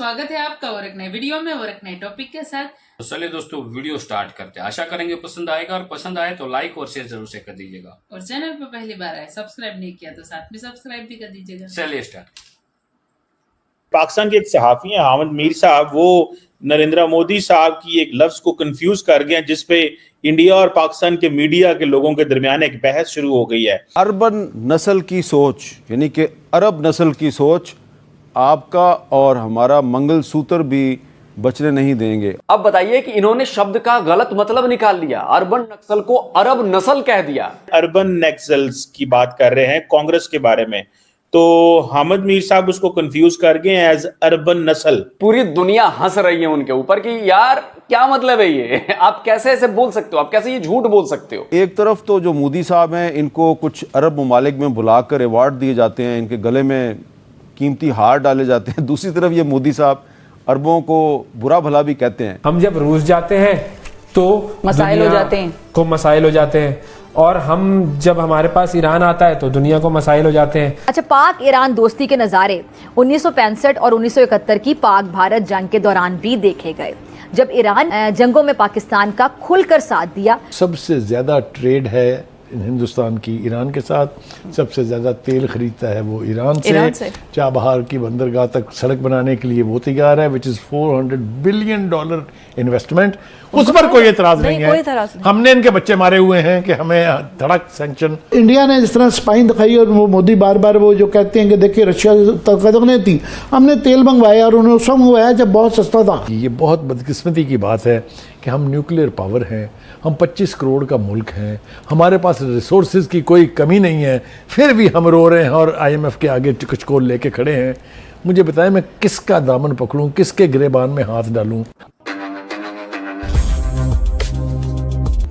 स्वागत है आपका और एक नए वीडियो में और एक नए टॉपिक के साथ। तो चलिए दोस्तों वीडियो स्टार्ट करते हैं। आशा करेंगे पसंद आएगा और पसंद आए तो लाइक और शेयर जरूर से कर दीजिएगा। और चैनल पर पहली बार आए सब्सक्राइब नहीं किया तो साथ में सब्सक्राइब भी कर दीजिएगा। चलिए स्टार्ट। पाकिस्तान के एक सहाफी हैं हामिद मीर साहब, वो नरेंद्र मोदी साहब की एक लफ्ज को कंफ्यूज कर गए जिसपे इंडिया और पाकिस्तान के मीडिया के लोगों के दरमियान एक बहस शुरू हो गई है। अर्बन नस्ल की सोच यानी कि अरब नस्ल की सोच आपका और हमारा मंगलसूत्र भी बचने नहीं देंगे। अब बताइए कि इन्होंने शब्द का गलत मतलब निकाल लिया, अर्बन नक्सल को अरब नस्ल कह दिया। अर्बन नक्सल्स की बात कर रहे हैं कांग्रेस के बारे में, तो हामिद मीर साहब उसको कंफ्यूज कर गए एज अर्बन नस्ल। पूरी दुनिया हंस रही है उनके ऊपर कि यार क्या मतलब है ये आप कैसे ऐसे बोल सकते हो, आप कैसे ये झूठ बोल सकते हो। एक तरफ तो जो मोदी साहब हैं इनको कुछ अरब ममालिक में बुलाकर अवार्ड दिए जाते हैं, इनके गले में कीमती हार डाले जाते हैं। दूसरी तरफ ये मोदी साहब अरबों को बुरा भला भी कहते हैं। हम जब रूस जाते हैं तो मसाइल हो जाते हैं, को मसाइल हो जाते हैं, और हम जब हमारे पास ईरान आता है तो दुनिया को मसाइल हो जाते हैं। अच्छा, पाक ईरान दोस्ती के नज़ारे 1965 और 1971 की पाक भारत जंग के दौरान भी देखे गए, जब ईरान जंगों में पाकिस्तान का खुलकर साथ दिया। सबसे ज़्यादा ट्रेड है हिंदुस्तान की ईरान के साथ, सबसे ज़्यादा तेल खरीदता है वो ईरान से। चाबहार की बंदरगाह तक सड़क बनाने के लिए वो तैयार है, विच इज़ $400 बिलियन इन्वेस्टमेंट। उस पर कोई एतराज़ नहीं है। हमने इनके बच्चे मारे हुए हैं कि हमें धड़क सैंक्शन। इंडिया ने जिस तरह स्पाइन दिखाई और वो मोदी बार बार वो जो कहते हैं कि देखिए रशिया कदम थी, हमने तेल मंगवाया और उन्होंने उस मंगवाया जब बहुत सस्ता था। ये बहुत बदकिस्मती की बात है कि हम न्यूक्लियर पावर हैं, हम 25 करोड़ का मुल्क हैं, हमारे पास रिसोर्सेज की कोई कमी नहीं है, फिर भी हम रो रहे हैं और IMF के आगे टिकचकोल लेके खड़े हैं। मुझे बताएं मैं किसका दामन पकड़ूं, किसके गिरेबान में हाथ डालूं।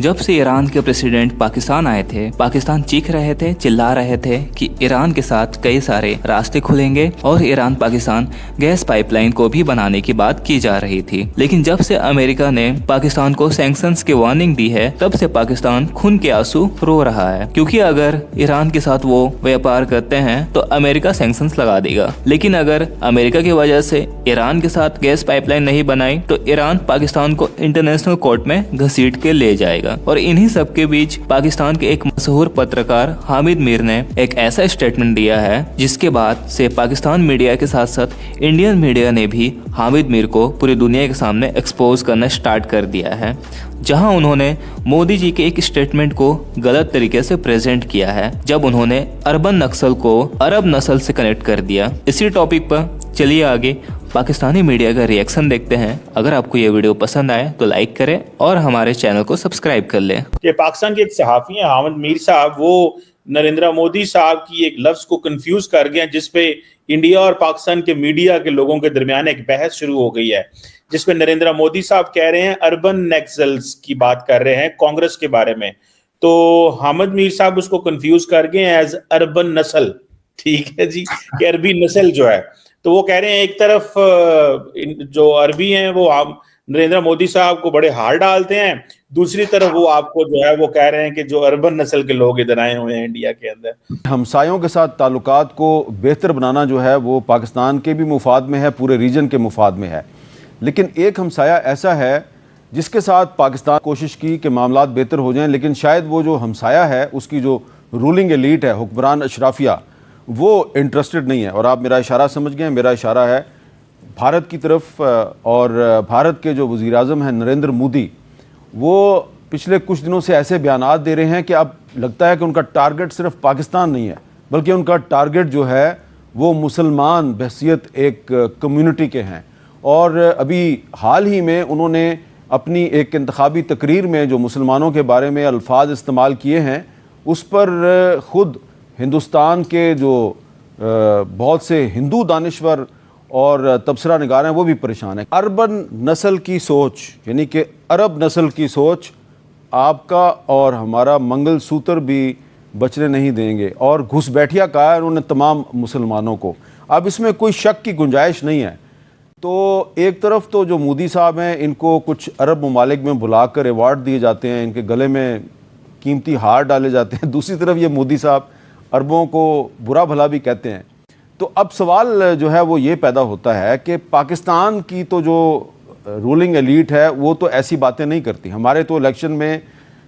जब से ईरान के प्रेसिडेंट पाकिस्तान आए थे, पाकिस्तान चीख रहे थे, चिल्ला रहे थे कि ईरान के साथ कई सारे रास्ते खुलेंगे और ईरान पाकिस्तान गैस पाइपलाइन को भी बनाने की बात की जा रही थी। लेकिन जब से अमेरिका ने पाकिस्तान को सैंक्शंस की वार्निंग दी है, तब से पाकिस्तान खून के आंसू रो रहा है, क्योंकि अगर ईरान के साथ वो व्यापार करते हैं तो अमेरिका सैंक्शंस लगा देगा। लेकिन अगर अमेरिका की वजह से ईरान के साथ गैस पाइपलाइन नहीं बनाई तो ईरान पाकिस्तान को इंटरनेशनल कोर्ट में घसीट के ले जाएगा। और इन्हीं सब के बीच पाकिस्तान के एक मशहूर पत्रकार हामिद मीर ने एक ऐसा स्टेटमेंट दिया है जिसके बाद से पाकिस्तान मीडिया के साथ साथ इंडियन मीडिया ने भी हामिद मीर को पूरी दुनिया के सामने एक्सपोज करना स्टार्ट कर दिया है, जहां उन्होंने मोदी जी के एक स्टेटमेंट को गलत तरीके से प्रेजेंट किया है, जब उन्होंने अर्बन नक्सल को अरब नस्ल से कनेक्ट कर दिया। इसी टॉपिक पर चलिए आगे पाकिस्तानी मीडिया का रिएक्शन देखते हैं। अगर आपको ये वीडियो पसंद आए तो लाइक करें और हमारे चैनल को सब्सक्राइब कर लें। कि पाकिस्तान के एक सहाफी हैं हामिद मीर साहब, वो नरेंद्र मोदी साहब की एक लफ्ज को कंफ्यूज कर गए जिसपे इंडिया और पाकिस्तान के मीडिया के लोगों के दरमियान एक बहस शुरू हो गई है, जिसपे नरेंद्र मोदी साहब कह रहे हैं अर्बन नक्सल्स की बात कर रहे हैं कांग्रेस के बारे में, तो हामिद मीर साहब उसको कंफ्यूज कर गए एज अर्बन नस्ल। ठीक है जी, कि अरबी नस्ल जो है, तो वो कह रहे हैं एक तरफ जो अरबी हैं वो आप नरेंद्र मोदी साहब को बड़े हार डालते हैं, दूसरी तरफ वो आपको जो है वो कह रहे हैं कि जो अर्बन नस्ल के लोग इधर आए हुए हैं इंडिया के अंदर। हमसायों के साथ ताल्लुकात को बेहतर बनाना जो है वो पाकिस्तान के भी मुफाद में है, पूरे रीजन के मुफाद में है। लेकिन एक हमसाया ऐसा है जिसके साथ पाकिस्तान कोशिश की कि मामलात बेहतर हो जाएं, लेकिन शायद वो जो हमसाया है उसकी जो रूलिंग एलीट है, हुक्मरान अशराफिया, वो इंटरेस्टेड नहीं है। और आप मेरा इशारा समझ गए, मेरा इशारा है भारत की तरफ। और भारत के जो वज़ीर आज़म हैं नरेंद्र मोदी, वो पिछले कुछ दिनों से ऐसे बयानात दे रहे हैं कि अब लगता है कि उनका टारगेट सिर्फ पाकिस्तान नहीं है, बल्कि उनका टारगेट जो है वो मुसलमान बहसीत एक कम्युनिटी के हैं। और अभी हाल ही में उन्होंने अपनी एक इंतखाबी तकरीर में जो मुसलमानों के बारे में अल्फाज इस्तेमाल किए हैं, उस पर ख़ुद हिंदुस्तान के जो बहुत से हिंदू दानिश्वर और तबसरा निगार हैं वो भी परेशान हैं। अर्बन नस्ल की सोच यानी कि अरब नस्ल की सोच आपका और हमारा मंगलसूत्र भी बचने नहीं देंगे, और घुसपैठिया कहा है उन्होंने तमाम मुसलमानों को। अब इसमें कोई शक की गुंजाइश नहीं है। तो एक तरफ तो जो मोदी साहब हैं इनको कुछ अरब ममालिक में बुलाकर अवार्ड दिए जाते हैं, इनके गले में कीमती हार डाले जाते हैं। दूसरी तरफ ये मोदी साहब अरबों को बुरा भला भी कहते हैं। तो अब सवाल जो है वो ये पैदा होता है कि पाकिस्तान की तो जो रूलिंग एलीट है वो तो ऐसी बातें नहीं करती। हमारे तो इलेक्शन में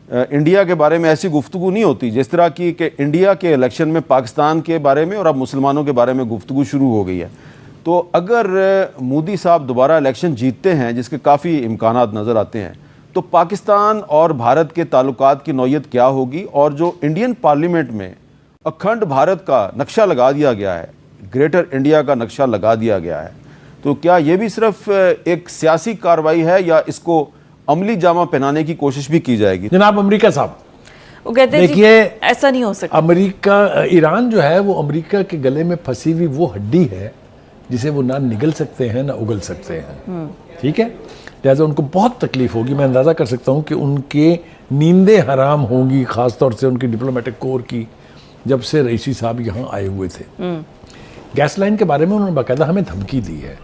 इंडिया के बारे में ऐसी गुफ्तगू नहीं होती जिस तरह की कि इंडिया के इलेक्शन में पाकिस्तान के बारे में और अब मुसलमानों के बारे में गुफ्तगू शुरू हो गई है। तो अगर मोदी साहब दोबारा इलेक्शन जीतते हैं, जिसके काफ़ी इम्कानात नज़र आते हैं, तो पाकिस्तान और भारत के ताल्लुकात की नौयत क्या होगी? और जो इंडियन पार्लियामेंट में अखंड भारत का नक्शा लगा दिया गया है, ग्रेटर इंडिया का नक्शा लगा दिया गया है, तो क्या ये भी सिर्फ एक सियासी कार्रवाई है या इसको अमली जामा पहनाने की कोशिश भी की जाएगी? जनाब अमेरिका साहब, वो कहते हैं देखिए, ऐसा नहीं हो सकता। अमेरिका, ईरान जो है वो अमेरिका के गले में फंसी हुई वो हड्डी है जिसे वो ना निगल सकते हैं ना उगल सकते हैं। ठीक है, लिहाजा उनको बहुत तकलीफ होगी। मैं अंदाज़ा कर सकता हूँ कि उनके नींदें हराम होंगी, ख़ासतौर से उनकी डिप्लोमेटिक कोर की, जब से रईसी साहब यहाँ आए हुए थे। गैस लाइन के बारे में उन्होंने बाकायदा हमें धमकी दी है।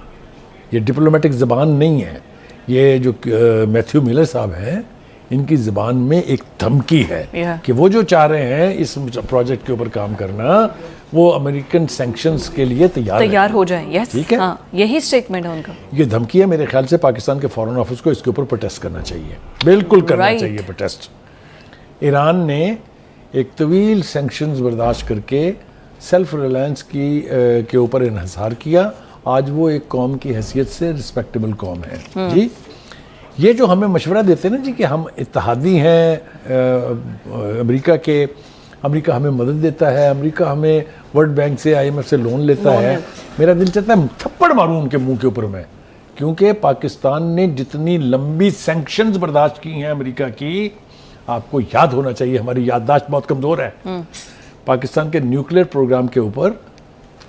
ये डिप्लोमेटिक ज़बान नहीं है, ये जो मैथ्यू मिलर साहब हैं इनकी ज़बान में एक धमकी है कि वो जो चाह रहे हैं इस प्रोजेक्ट के ऊपर काम करना, वो अमेरिकन सैंक्शंस के लिए तैयार हो जाए। यस, ठीक है, हाँ, यही स्टेटमेंट है उनका। ये धमकी है। मेरे ख्याल से पाकिस्तान के फॉरेन ऑफिस को इसके ऊपर प्रोटेस्ट करना चाहिए, बिल्कुल करना चाहिए प्रोटेस्ट। ईरान ने एक तवील सैंक्शंस बर्दाश्त करके सेल्फ रिलायंस के ऊपर इन्हिसार किया। आज वो एक कौम की हैसियत से रिस्पेक्टेबल कौम है। जी, ये जो हमें मशवरा देते हैं ना जी कि हम इत्तेहादी हैं अमेरिका के, अमेरिका हमें मदद देता है, अमेरिका हमें वर्ल्ड बैंक से, IMF से लोन लेता है, मेरा दिल चाहता है थप्पड़ मारूं उनके मुंह के ऊपर मैं, क्योंकि पाकिस्तान ने जितनी लंबी सैंक्शंस बर्दाश्त की हैं अमेरिका की, आपको याद होना चाहिए, हमारी याददाश्त बहुत कमज़ोर है। पाकिस्तान के न्यूक्लियर प्रोग्राम के ऊपर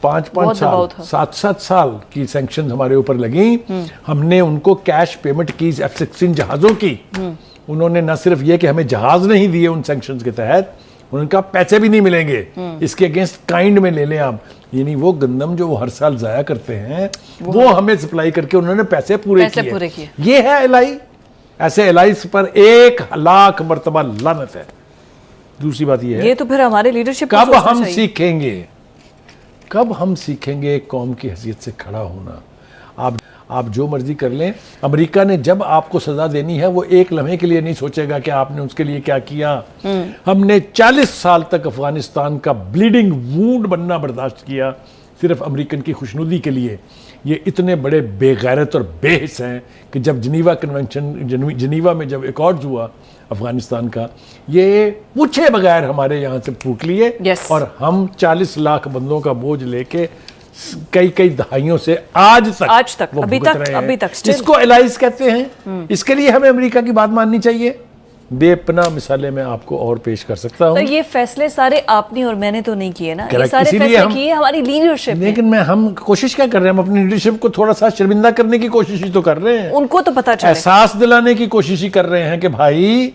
5-5 साल, 7-7 साल की सैंक्शंस हमारे ऊपर लगी। हमने उनको कैश पेमेंट की F-16 जहाज़ों की। उन्होंने न सिर्फ ये कि हमें जहाज़ नहीं दिए उन सैंक्शंस के तहत, उनका पैसे भी नहीं मिलेंगे, इसके अगेंस्ट काइंड में ले लें आप, यानी वो गंदम जो वो हर साल जाया करते हैं वो हमें सप्लाई करके उन्होंने पैसे पूरे किए। ये है एलआई। ऐसे एलाइस पर 1,00,000 मरतबा लानत है। दूसरी बात ये तो फिर हमारे लीडरशिप कब हम सीखेंगे, कब हम सीखेंगे एक कौम की हैसियत से खड़ा होना। आप जो मर्जी कर लें, अमेरिका ने जब आपको सजा देनी है वो एक लम्हे के लिए नहीं सोचेगा कि आपने उसके लिए क्या किया। हमने 40 साल तक अफगानिस्तान का ब्लीडिंग वूंड बनना बर्दाश्त किया सिर्फ अमेरिकन की खुशनुदी के लिए। ये इतने बड़े बेगैरत और बेहिस हैं कि जब जिनीवा में जब एकॉर्ड्स हुआ अफगानिस्तान का, ये पूछे बगैर हमारे यहाँ से फूक लिए और हम 40 लाख बंदों का बोझ लेके कई दहाइयों से आज तक अभी तक इसको एलाइज कहते हैं। इसके लिए हमें अमेरिका की बात माननी चाहिए। बेपना मिसालें मैं आपको और पेश कर सकता हूँ। तो ये फैसले सारे आपने और मैंने तो नहीं किए ना, ये सारे फैसले किए हमारी लीडरशिप ने। लेकिन हम कोशिश क्या कर रहे हैं, हम अपनी लीडरशिप को थोड़ा सा शर्मिंदा करने की कोशिश ही तो कर रहे हैं। उनको तो पता चले, एहसास दिलाने की कोशिश ही कर रहे हैं कि भाई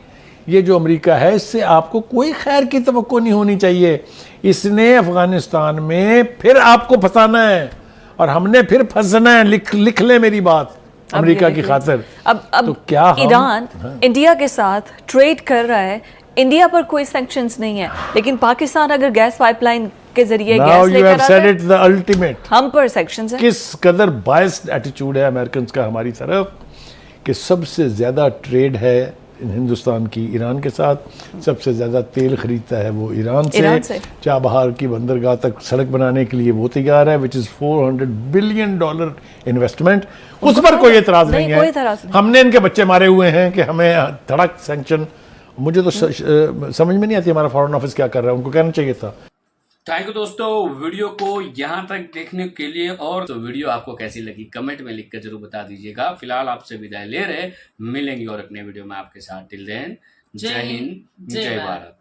ये जो अमेरिका है इससे आपको कोई खैर की तवक्को नहीं होनी चाहिए। इसने अफगानिस्तान में फिर आपको फंसाना है और हमने फिर फंसना है। लिख ले मेरी बात अमेरिका की खातिर। अब तो क्या ईरान इंडिया के साथ ट्रेड कर रहा है, इंडिया पर कोई सैंक्शंस नहीं है, लेकिन पाकिस्तान अगर गैस पाइपलाइन के जरिए गैस लेकर आता है, द अल्टीमेट हम पर सैंक्शंस है। किस कदर बायस्ड एटीट्यूड है अमेरिकन का हमारी तरफ कि सबसे ज्यादा ट्रेड है हिंदुस्तान की ईरान के साथ, सबसे ज़्यादा तेल खरीदता है वो ईरान से। चाबहार की बंदरगाह तक सड़क बनाने के लिए वो तैयार है, विच इज़ $400 बिलियन इन्वेस्टमेंट। उस पर कोई एतराज़ नहीं है। हमने इनके बच्चे मारे हुए हैं कि हमें धड़क सैंक्शन। मुझे तो समझ में नहीं आती हमारा फॉरेन ऑफिस क्या कर रहा है, उनको कहना चाहिए था। थैंक यू दोस्तों, वीडियो को यहाँ तक देखने के लिए। और तो वीडियो आपको कैसी लगी कमेंट में लिख कर जरूर बता दीजिएगा। फिलहाल आपसे विदाई ले रहे, मिलेंगे और अपने वीडियो में आपके साथ। टिल देन, जय हिंद, जय भारत।